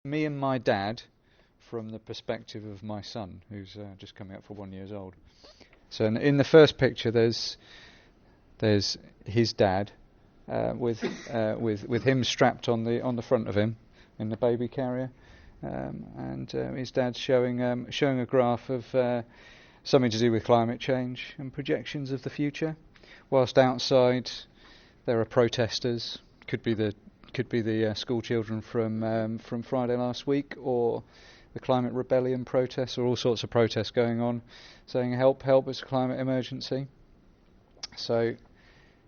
Me and my dad from the perspective of my son, who's just coming up for 1 year old. So in the first picture, there's his dad with him strapped on the front of him in the baby carrier, and his dad's showing a graph of something to do with climate change and projections of the future. Whilst outside, there are protesters. Could be the school children from Friday last week, or the climate rebellion protests, or all sorts of protests going on, saying help, it's a climate emergency. So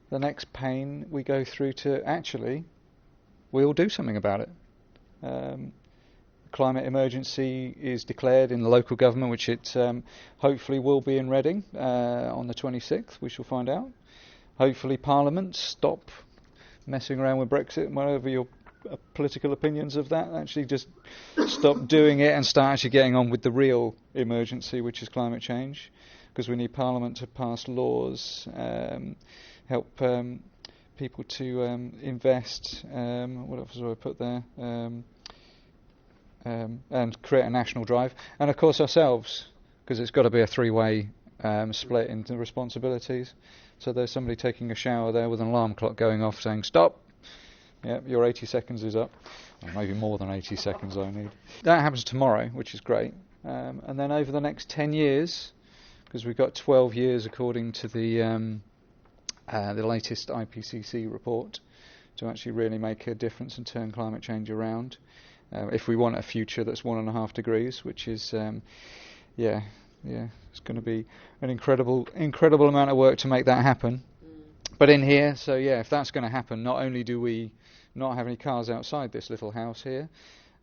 the next pain we go through to actually, we'll do something about it. Climate emergency is declared in the local government, which it hopefully will be in Reading on the 26th. We shall find out. Hopefully Parliament stop messing around with Brexit and whatever your political opinions of that. Actually just stop doing it and start actually getting on with the real emergency, which is climate change, because we need Parliament to pass laws, help people to invest, what else do I put there, and create a national drive, and of course ourselves, because it's got to be a three-way split into responsibilities. So there's somebody taking a shower there with an alarm clock going off saying stop, yep, your 80 seconds is up, or maybe more than 80 seconds I need. That happens tomorrow, which is great, and then over the next 10 years, because we've got 12 years according to the latest IPCC report, to actually really make a difference and turn climate change around. If we want a future that's 1.5 degrees, which is, it's going to be an incredible amount of work to make that happen. But in here, so yeah, if that's going to happen, not only do we not have any cars outside this little house here,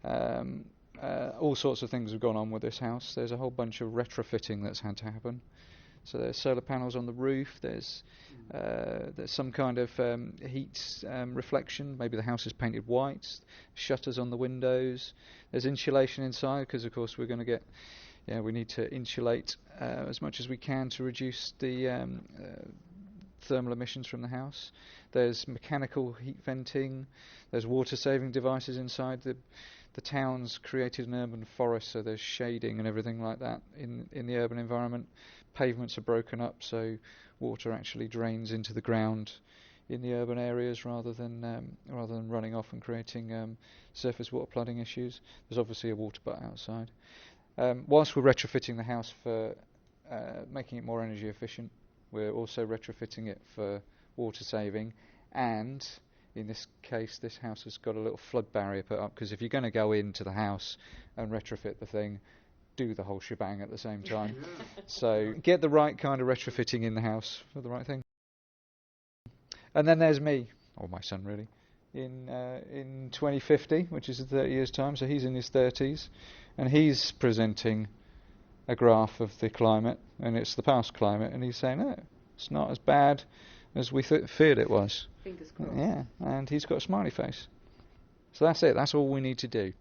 all sorts of things have gone on with this house. There's a whole bunch of retrofitting that's had to happen. So there's solar panels on the roof, there's some kind of heat reflection, maybe the house is painted white, shutters on the windows, there's insulation inside, because of course we're going to get, we need to insulate as much as we can to reduce the thermal emissions from the house. There's mechanical heat venting, there's water saving devices inside. The town's created an urban forest, so there's shading and everything like that in the urban environment. Pavements are broken up, so water actually drains into the ground in the urban areas rather than running off and creating surface water flooding issues. There's obviously a water butt outside. Whilst we're retrofitting the house for making it more energy efficient, we're also retrofitting it for water saving, and in this case this house has got a little flood barrier put up, because if you're going to go into the house and retrofit the thing, do the whole shebang at the same time. So get the right kind of retrofitting in the house for the right thing. And then there's me, or my son really, in 2050, which is in 30 years time, so he's in his 30s, and he's presenting a graph of the climate, and it's the past climate, and he's saying, no, it's not as bad as we feared it was. Fingers crossed. Yeah, and he's got a smiley face. So that's it, that's all we need to do.